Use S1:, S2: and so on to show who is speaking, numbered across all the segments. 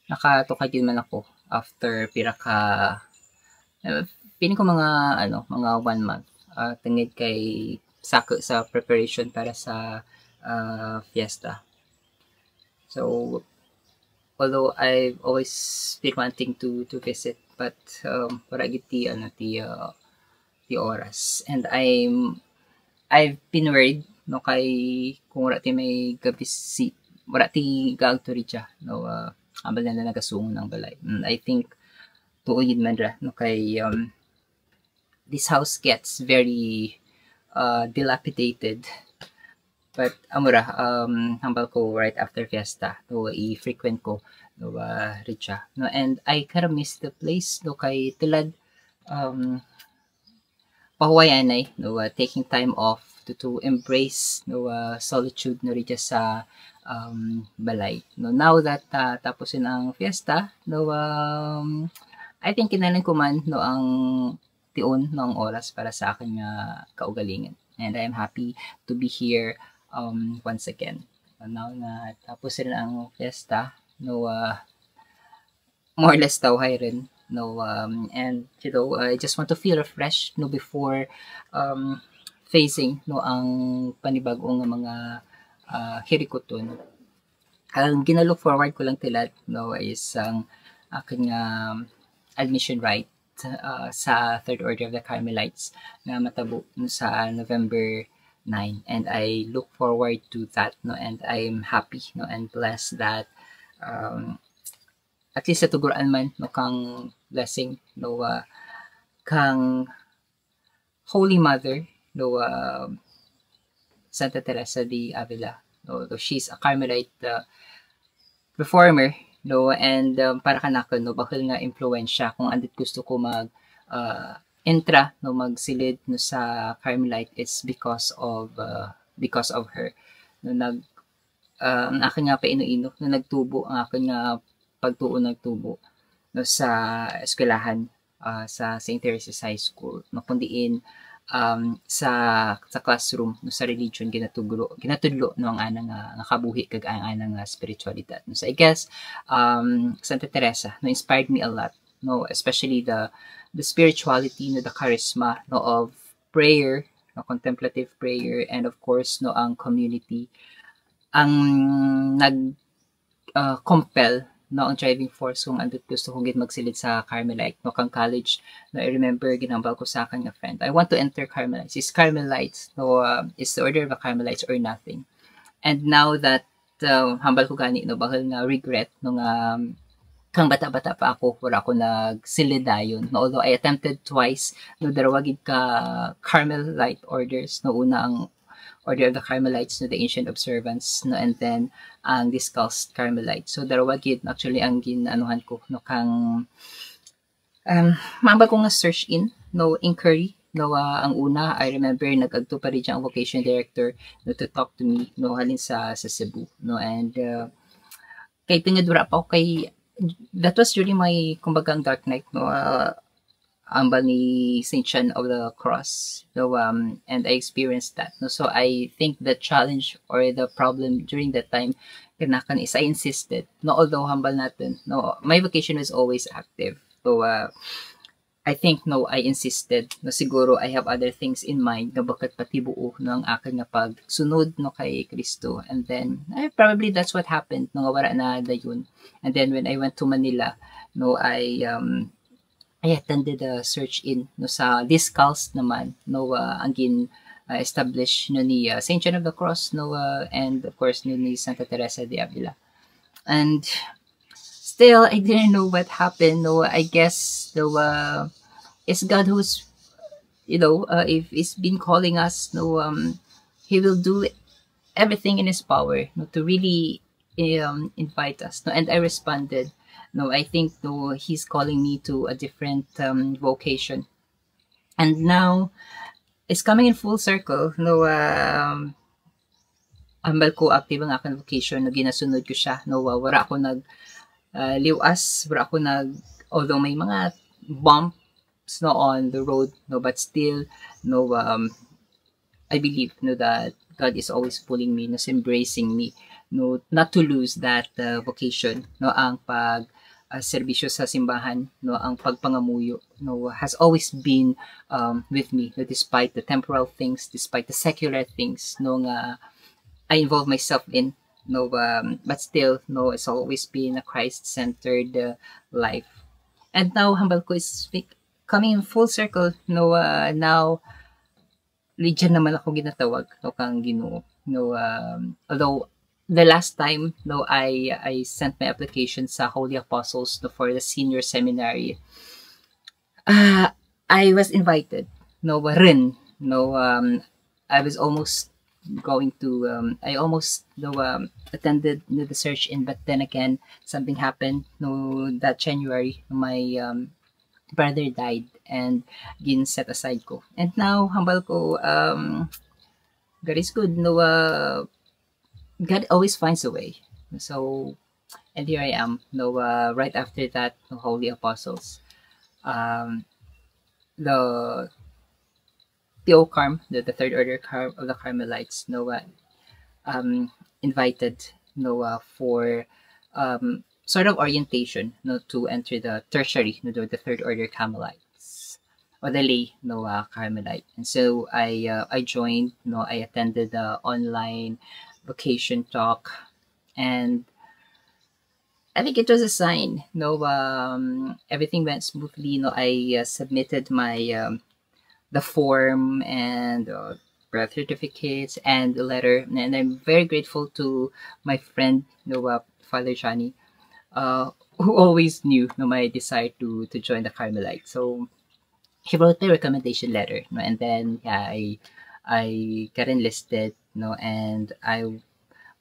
S1: nakatukad yun man ako after pira ka feeling ko mga 1 month, tungod kay sako sa preparation para sa, fiesta. So, although I've always been wanting to visit, but, wala gid ti oras. And I've been worried no kay kung wala ti may gabisit wala ti gaagto ri siya no, ambal na nagasungol ng balay. I think tuod man ra no kay this house gets very dilapidated. But amura, hambal ko right after fiesta, no, i-frequent ko, no, Richa. No, and I kind of miss the place, no, kay tilad, pahuwayanay, no, taking time off to embrace, no, solitude, no, Richa sa balay. No, now that tapusin ang fiesta, no, I think kinalan ko man, no, ang tiun ng oras para sa akin nga kaugalingan. And I am happy to be here once again. Now na tapos rin ang fiesta, no, more or less tawhay rin, no, and you know, I just want to feel refreshed, no, before facing, no, ang panibagong mga hirikoton. Ang ginalook forward ko lang tilad, no, is ang aking admission right sa Third Order of the Carmelites na matabo sa November 9, and I look forward to that, no, and I'm happy, no, and blessed that at least sa tuguran man, no, kang blessing, no, kang Holy Mother, no, Santa Teresa de Avila, no, she's a Carmelite reformer, no, and para kanako, no, bakal nga impluwensya kung andit gusto ko mag entra, no, magsilid, no, sa Carmelite, it's because of her. No, ang akin nga paino-ino, no, nagtubo, ang akin nga pagtuo nagtubo, no, sa eskwelahan, sa St. Teresa's High School, no, kundiin sa classroom, no, sa religion ginatudlo no ang anang nakabuhi kag ang anang spiritualidad. No, so I guess Santa Teresa, no, inspired me a lot, no, especially the spirituality, no, the charisma, no, of prayer, no, contemplative prayer, and of course, no, ang community ang nag compel, no, ang driving force kung andot gusto kong magsilid sa Carmelite, no, kang college, no, I remember ginambal ko sa akin nga friend, I want to enter Carmelites. Is Carmelites, no, is the order of the Carmelites or nothing? And now that hambal ko gani, no, bahal nga regret no nga kang bata-bata pa ako, wala ako nagsilid dayon. No, although I attempted twice, no, darawagid ka Carmelite orders, no, una ang Order of the Carmelites, no, the Ancient Observance, no, and then ang Discalced Carmelites. So darawagid actually ang ginanuhan ko, no, kang mambal ko nga search in, no, inquiry, no, ang una, I remember nag-agto pa rin ang vocation director, no, to talk to me, no, halin sa Cebu, no, and kay tingadura pa ako kay that was during my kumbagang dark night, no, ambal ni Saint John of the Cross, no, and I experienced that, no. So I think the challenge or the problem during that time kanakan is I insisted, no, although hambal natin, no, my vocation was always active. So I think, no, I insisted, no, siguro I have other things in mind na bakat pati buo no ang akin na pagsunod, no, kay Kristo. And then probably that's what happened, no, wala na dayon. And then when I went to Manila, no, I attended a search in, no, sa Discalced naman, no, ang establish no ni Saint John of the Cross, no, and of course no, ni Santa Teresa de Avila. And still I didn't know what happened, no. I guess, no, it's God who's, you know, if He's been calling us, no, He will do everything in His power, no, to really invite us, no. And I responded, no. I think, no, He's calling me to a different vocation, and now it's coming in full circle, no. Ambal ko active ang aking vocation, no, ginasunod ko siya, no. Wala ako liwas, wala ako although may mga bumps, no, on the road, no, but still, no, I believe, no, that God is always pulling me, no, embracing me, no, not to lose that vocation, no, ang serbisyo sa simbahan, no, ang pagpangamuyo, no, has always been with me, no, despite the temporal things, despite the secular things, no, nga I involve myself in, no, but still, no, it's always been a Christ-centered life. And now, hambal ko is coming in full circle, no, now, Legion naman ako ginatawag, no, kang Ginoo, no, although the last time, no, I sent my application sa Holy Apostles, no, for the senior seminary. I was invited, no, rin, no, I was almost going to, I almost, no, attended, no, the search in, but then again, something happened, no, that January, my brother died, and gin set aside ko. And now, hambal ko, God is good, no, God always finds a way. So, and here I am, no, right after that, no, Holy Apostles. The Theocarm, the third order of the Carmelites, no, invited, no, for sort of orientation, no, to enter the tertiary, no, the third order Carmelites, or the lay, no, Carmelite. And so I joined, no, I attended the online vocation talk, and I think it was a sign, no, everything went smoothly, no, I submitted my the form and birth certificates and the letter, and I'm very grateful to my friend, no, Father Johnny, who always knew, no, my desire to join the Carmelite. So he wrote the recommendation letter, no, and then yeah, I got enlisted, no, and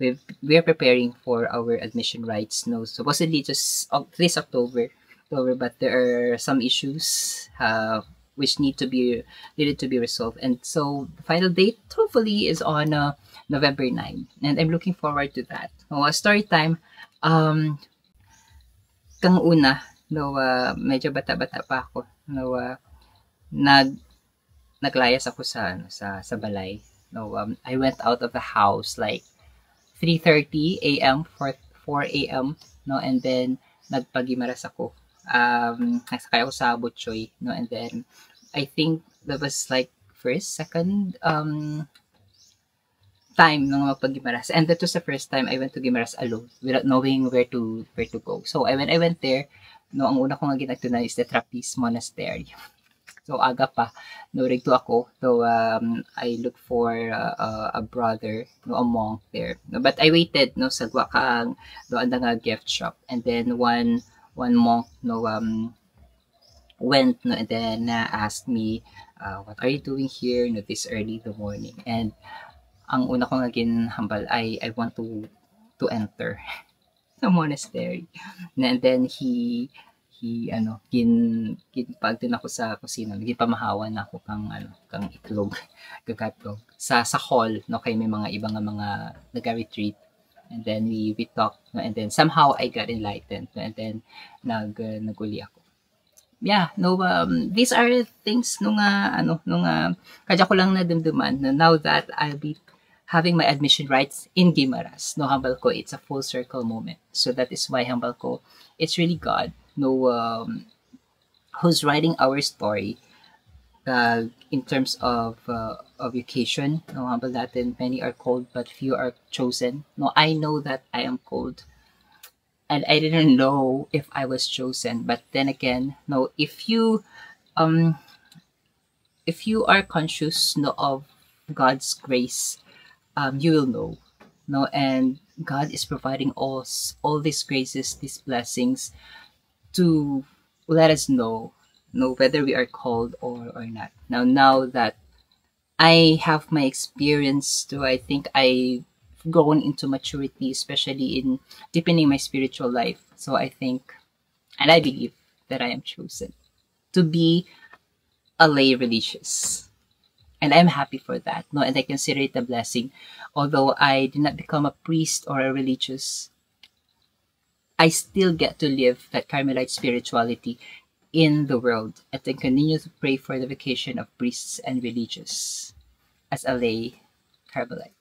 S1: we are preparing for our admission rights, no, supposedly just this October, but there are some issues which needed to be resolved, and so the final date hopefully is on November 9, and I'm looking forward to that. No, story time. Kang una, no, medyo bata-bata pa ako, no, naglayas ako sa balay. No, I went out of the house like 3:30 a.m. 4 a.m. no, and then nagpagimaras ako. Nasakay ako sa Butchoy, no, and then I think that was like second time nung magpag-Gimaras, and that was the first time I went to Gimaras alone without knowing where to go. So when I went there, no, ang una ko nga ginagtunan is the Trappist Monastery. So aga pa, no, regto ako. So I looked for a brother, no, a monk there. No, but I waited, no, sa Guakang, no, anda nga gift shop, and then one monk, no, went, no, and then asked me, what are you doing here, no, this early in the morning? And ang una ko nga ginhambal, I want to enter the monastery. And then he ginpagdun ako sa kusina, gipamahawan ako kang itlog, gagatlog sa hall, no, kay may mga ibang mga naga-retreat. And then we talked, no, and then somehow I got enlightened, no, and then naguli ako. Yeah, no, these are things nung kadya ko lang nadamdaman, no, now that I'll be having my admission rights in Gimaras, no, hambal ko, it's a full circle moment. So that is why hambal ko, it's really God, no, who's writing our story in terms of vocation. No, hambal natin, many are called but few are chosen. No, I know that I am called, and I didn't know if I was chosen. But then again, no, if you are conscious, no, of God's grace, you will know, no, and God is providing all these graces, these blessings, to let us know whether we are called or not. Now that I have my experience, too, I think I've grown into maturity, especially in deepening my spiritual life. So I think, and I believe that I am chosen to be a lay religious. And I'm happy for that, no, and I consider it a blessing. Although I did not become a priest or a religious, I still get to live that Carmelite spirituality in the world, and I continue to pray for the vocation of priests and religious as a lay Carmelite.